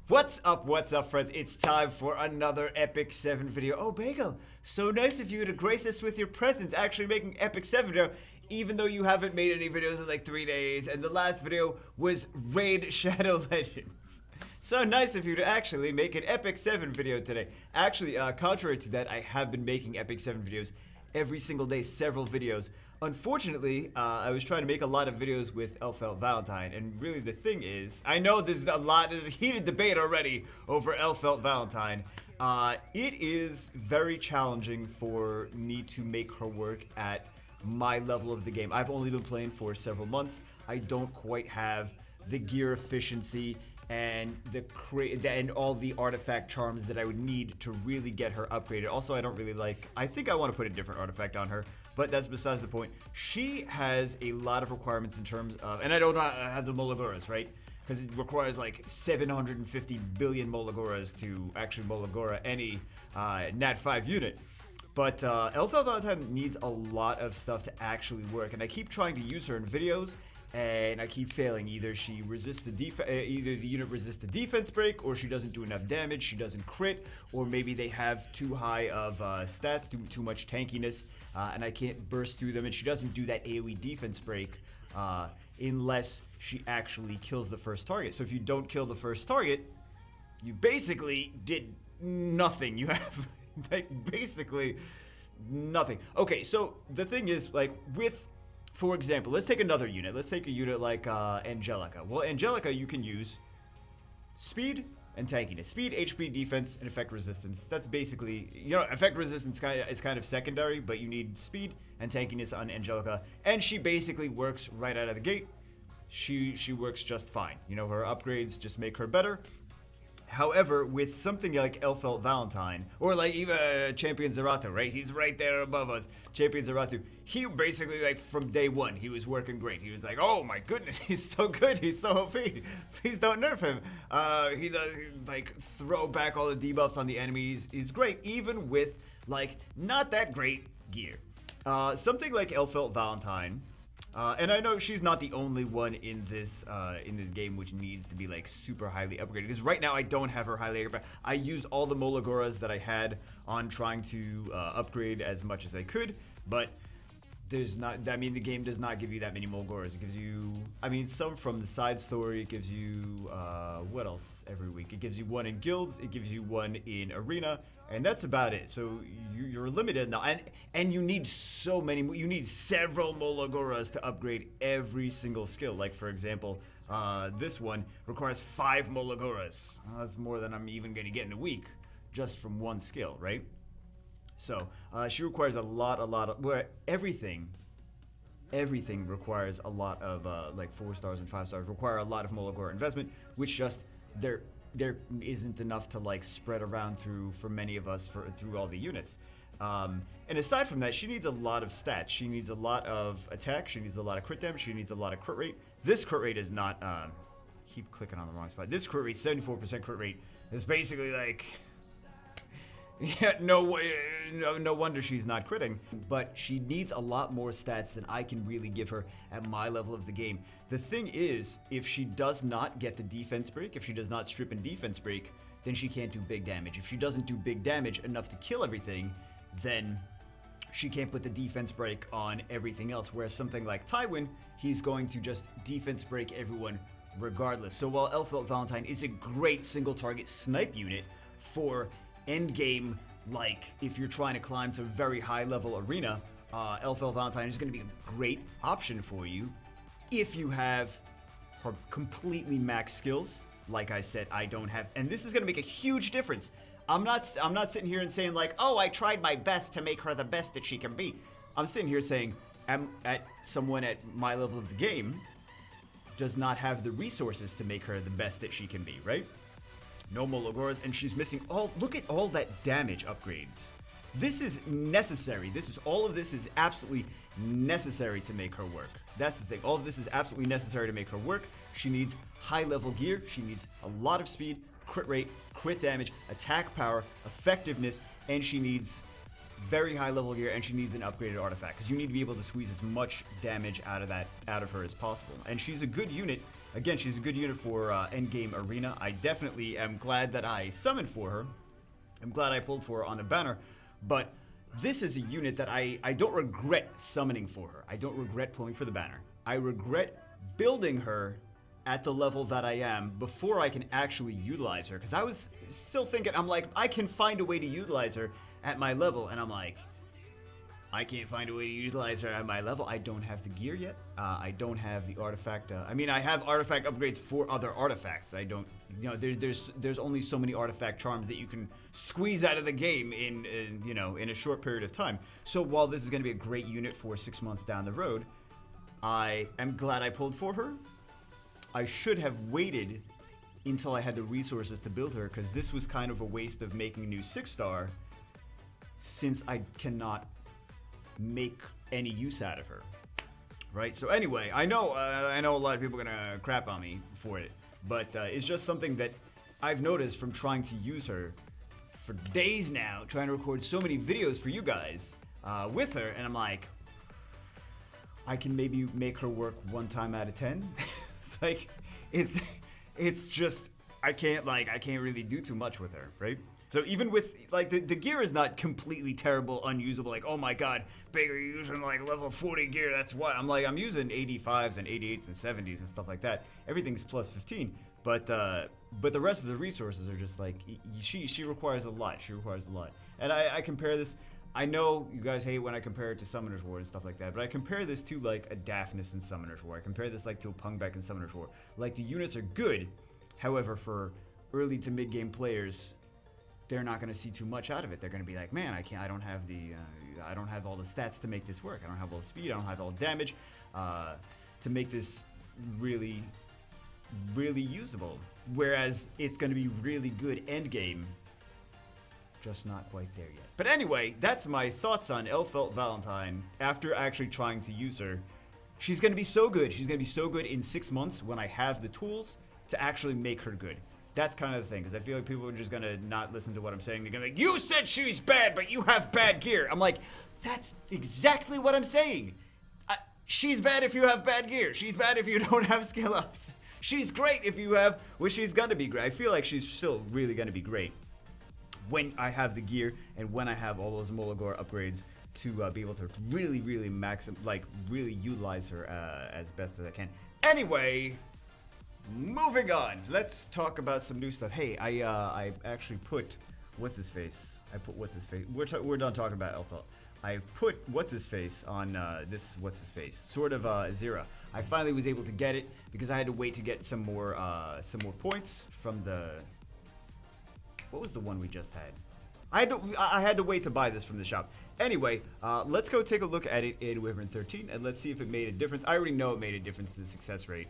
What's up, friends? It's time for another Epic 7 video. Oh, Bagel, so nice of you to grace us with your presence, actually making Epic 7 video, even though you haven't made any videos in like 3 days, and the last video was Raid Shadow Legends. So nice of you to actually make an Epic 7 video today. Actually, contrary to that, I have been making Epic 7 videos every single day, several videos. Unfortunately, I was trying to make a lot of videos with Elphelt Valentine, and really the thing is, I know there's a heated debate already over Elphelt Valentine. It is very challenging for me to make her work at my level of the game. I've only been playing for several months. I don't quite have the gear efficiency and and all the artifact charms that I would need to really get her upgraded. Also, I don't really like, I think I want to put a different artifact on her, but that's besides the point. She has a lot of requirements in terms of, and I don't have the Molagoras, right? Because it requires like 750 billion Molagoras to actually Molagora any Nat 5 unit. But Elphelt Valentine needs a lot of stuff to actually work, and I keep trying to use her in videos, and I keep failing. Either she resists either the unit resists the defense break, or she doesn't do enough damage, she doesn't crit, or maybe they have too high of stats, too much tankiness, and I can't burst through them, and she doesn't do that AoE defense break unless she actually kills the first target. So if you don't kill the first target, you basically did nothing. You have like basically nothing. Okay, so the thing is, like, for example, let's take another unit. Let's take a unit like Angelica. Well, Angelica, you can use speed and tankiness. Speed, HP, defense, and effect resistance. That's basically, effect resistance is kind of secondary, but you need speed and tankiness on Angelica. And she basically works right out of the gate. She works just fine. Her upgrades just make her better. However, with something like Elphelt Valentine, or like even Champion Zerato, right? He's right there above us. Champion Zerato. He basically, like, from day one, he was working great. He was like, oh my goodness, he's so good. He's so OP. Please don't nerf him. He does, like, throw back all the debuffs on the enemies. He's great, even with, like, not that great gear. Something like Elphelt Valentine. And I know she's not the only one in this game which needs to be like super highly upgraded. Because right now I don't have her highly upgraded. I used all the Molagoras that I had on trying to upgrade as much as I could, but there's not. I mean, the game does not give you that many Molagoras. It gives you, I mean, some from the side story. It gives you what else every week? It gives you one in guilds. It gives you one in arena, and that's about it. So you're limited now, and you need so many. You need several Molagoras to upgrade every single skill. Like, for example, this one requires 5 Molagoras. That's more than I'm even going to get in a week just from one skill, right? So she requires a lot of, where everything requires a lot of like 4 stars and 5 stars require a lot of Molagora investment, which just there isn't enough to like spread around for many of us through all the units. And aside from that, she needs a lot of stats. She needs a lot of attack. She needs a lot of crit damage. She needs a lot of crit rate. This crit rate is not. Keep clicking on the wrong spot. This crit rate, 74% crit rate, is basically like. Yeah, no wonder she's not critting. But she needs a lot more stats than I can really give her at my level of the game. The thing is, if she does not get the defense break, if she does not strip and defense break, then she can't do big damage. If she doesn't do big damage enough to kill everything, then she can't put the defense break on everything else. Whereas something like Tywin, he's going to just defense break everyone regardless. So while Elphelt Valentine is a great single target snipe unit for endgame, like if you're trying to climb to very high level arena, Elphelt Valentine is going to be a great option for you if you have her completely max skills. Like I said, I don't have, and this is going to make a huge difference. I'm not sitting here and saying like, oh, I tried my best to make her the best that she can be. I'm sitting here saying, someone at my level of the game does not have the resources to make her the best that she can be, right? No Molagoras, and she's missing look at all that damage upgrades. This is necessary. All of this is absolutely necessary to make her work. That's the thing. All of this is absolutely necessary to make her work. She needs high level gear. She needs a lot of speed, crit rate, crit damage, attack power, effectiveness, and she needs very high level gear, and she needs an upgraded artifact because you need to be able to squeeze as much damage out of her as possible. And she's a good unit Again, she's a good unit for endgame arena. I definitely am glad that I summoned for her. I'm glad I pulled for her on the banner. But this is a unit that I don't regret summoning for her. I don't regret pulling for the banner. I regret building her at the level that I am before I can actually utilize her. Because I was still thinking, I'm like, I can find a way to utilize her at my level. And I'm like, I can't find a way to utilize her at my level. I don't have the gear yet. I don't have the artifact. I mean, I have artifact upgrades for other artifacts. I don't, you know, there's only so many artifact charms that you can squeeze out of the game in you know, in a short period of time. So while this is going to be a great unit for 6 months down the road, I am glad I pulled for her. I should have waited until I had the resources to build her, because this was kind of a waste of making a new 6-star since I cannot make any use out of her, right? So anyway, I know a lot of people are gonna crap on me for it, but it's just something that I've noticed from trying to use her for days now, trying to record so many videos for you guys with her, and I'm like, I can maybe make her work 1 time out of 10. It's like, it's just, I can't really do too much with her, right? So even with, like, the gear is not completely terrible, unusable, like, oh my god, Baker, you're using, like, level 40 gear, that's what? I'm like, I'm using 85s and 88s and 70s and stuff like that. Everything's plus 15, but the rest of the resources are just, like, she requires a lot, And I compare this, I know you guys hate when I compare it to Summoner's War and stuff like that, but I compare this to, like, a Daphnis in Summoner's War. I compare this, like, to a Pungbeck in Summoner's War. Like, the units are good, however, for early to mid-game players, they're not going to see too much out of it. They're going to be like, man, I don't have all the stats to make this work. I don't have all the speed. I don't have all the damage to make this really, really usable. Whereas it's going to be really good end game, just not quite there yet. But anyway, that's my thoughts on Elphelt Valentine after actually trying to use her. She's going to be so good. She's going to be so good in 6 months when I have the tools to actually make her good. That's kind of the thing, because I feel like people are just going to not listen to what I'm saying. They're going to be like, you said she's bad, but you have bad gear. I'm like, that's exactly what I'm saying. She's bad if you have bad gear. She's bad if you don't have skill ups. She's great if you have, well, she's going to be great. I feel like she's still really going to be great when I have the gear and when I have all those Molagor upgrades to be able to really, really really utilize her as best as I can. Anyway, moving on. Let's talk about some new stuff. Hey, I actually put what's-his-face. We're done talking about Elphelt. I put what's-his-face on this what's-his-face. Sword of Azira. I finally was able to get it because I had to wait to get some more points from the... What was the one we just had? I had to wait to buy this from the shop. Anyway, let's go take a look at it in Wyvern 13 and let's see if it made a difference. I already know it made a difference to the success rate.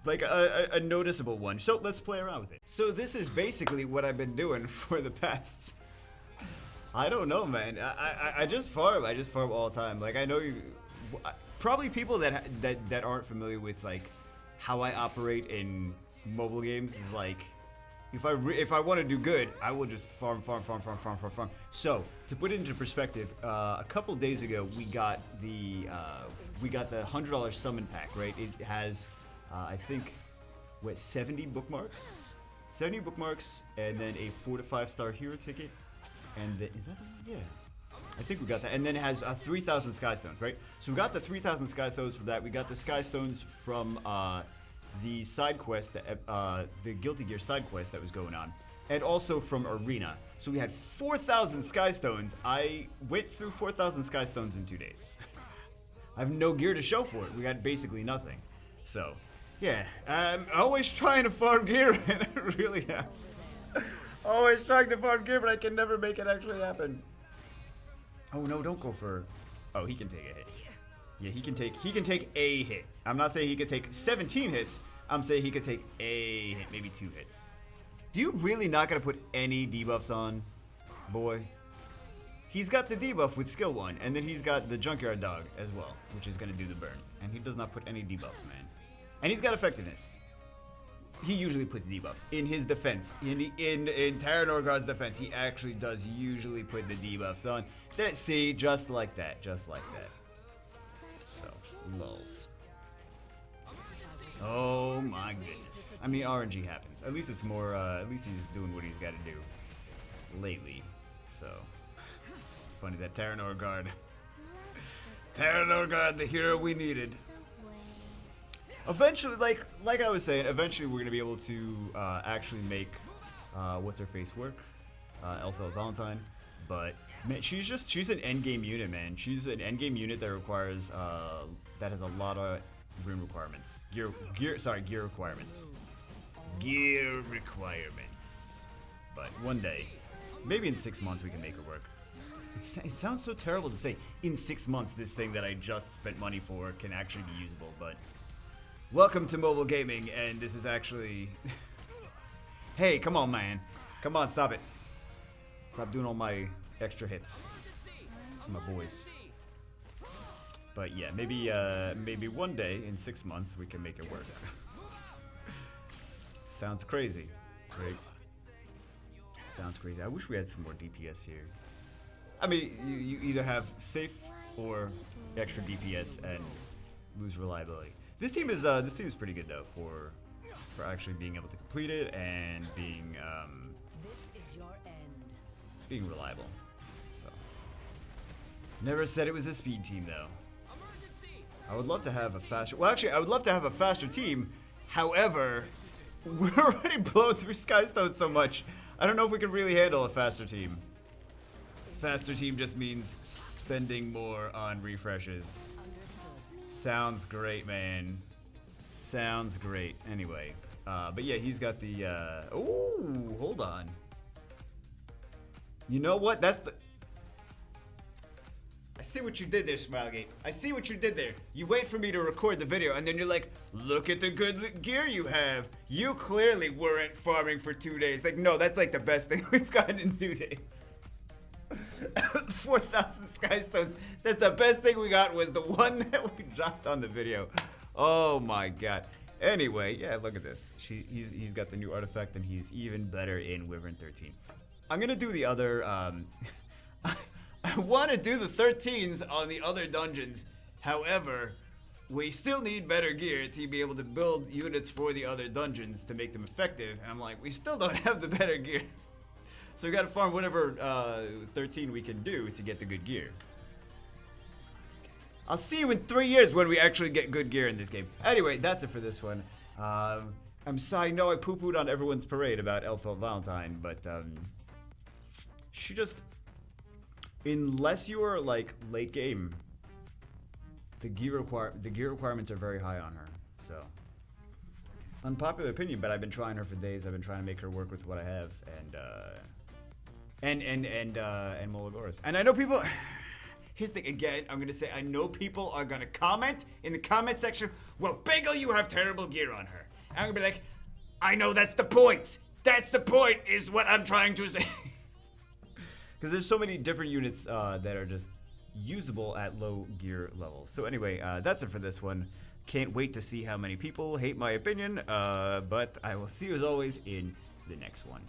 Like a noticeable one. So let's play around with it. So this is basically what I've been doing for the past... I don't know, man. I just farm. I just farm all the time. Like, I know you... Probably people that aren't familiar with, like, how I operate in mobile games is like... If I want to do good, I will just farm. So, to put it into perspective, a couple days ago we got the $100 summon pack, right? It has, I think, 70 bookmarks? 70 bookmarks, and then a 4 to 5 star hero ticket, and is that the one? Yeah. I think we got that, and then it has 3,000 Sky Stones, right? So we got the 3,000 Sky Stones for that. We got the Sky Stones from the side quest, the Guilty Gear side quest that was going on, and also from Arena. So we had 4,000 Sky Stones. I went through 4,000 Sky Stones in 2 days. I have no gear to show for it. We had basically nothing. So, yeah, I'm always trying to farm gear, and I really am. Always trying to farm gear, but I can never make it actually happen. Oh no, don't go for... Oh, he can take a hit. Yeah, he can take a hit. I'm not saying he could take 17 hits. I'm saying he could take a hit, maybe 2 hits. Do you really not gonna put any debuffs on, boy? He's got the debuff with skill 1, and then he's got the Junkyard Dog as well, which is gonna do the burn. And he does not put any debuffs, man. And he's got effectiveness. He usually puts debuffs. In his defense, in Terra Norgar's defense, he actually does usually put the debuffs on. See, just like that. So, lulz. Oh my goodness. I mean, RNG happens. At least it's more, at least he's doing what he's got to do lately. So, it's funny that Terranor Guard. Terranor Guard, the hero we needed. Eventually, like I was saying, eventually we're going to be able to actually make, what's her face work? Elphelt Valentine. But, man, she's an endgame unit, man. She's an endgame unit that requires, that has a lot of rune requirements. Gear requirements. Gear requirements. But one day, maybe in 6 months we can make her work. It sounds so terrible to say, in 6 months this thing that I just spent money for can actually be usable, but welcome to mobile gaming, and this is actually... Hey, come on, man. Come on, stop it. Stop doing all my extra hits. My boys. But yeah, maybe one day in 6 months we can make it work. Sounds crazy, right? Sounds crazy. I wish we had some more DPS here. I mean, you either have safe or extra DPS and lose reliability. This team is pretty good though for actually being able to complete it and being being reliable. So never said it was a speed team though. I would love to have a faster. Well, actually, I would love to have a faster team. However, we're already blowing through Skystone so much. I don't know if we can really handle a faster team. Faster team just means spending more on refreshes. Sounds great, man. Sounds great. Anyway, but yeah, he's got the. Oh, hold on. You know what? That's the. I see what you did there, Smilegate. I see what you did there. You wait for me to record the video, and then you're like, look at the good gear you have. You clearly weren't farming for 2 days. Like, no, that's like the best thing we've gotten in 2 days. 4,000 Skystones. That's the best thing we got was the one that we dropped on the video. Oh my god. Anyway, yeah, look at this. He's got the new artifact, and he's even better in Wyvern 13. I'm gonna do the other, I want to do the 13s on the other dungeons. However, we still need better gear to be able to build units for the other dungeons to make them effective. And I'm like, we still don't have the better gear. So we got to farm whatever 13 we can do to get the good gear. I'll see you in 3 years when we actually get good gear in this game. Anyway, that's it for this one. I'm sorry, no, I poo-pooed on everyone's parade about Elphelt Valentine, but she just, unless you are like late game, the gear requirements are very high on her. So, unpopular opinion, but I've been trying her for days. I've been trying to make her work with what I have, and Mologoras. And I know people. Here's the thing, again, I'm gonna say, I know people are gonna comment in the comment section, well, Bagel, you have terrible gear on her. And I'm gonna be like, I know, that's the point. That's the point, is what I'm trying to say. Because there's so many different units that are just usable at low gear levels. So anyway, that's it for this one. Can't wait to see how many people hate my opinion, but I will see you as always in the next one.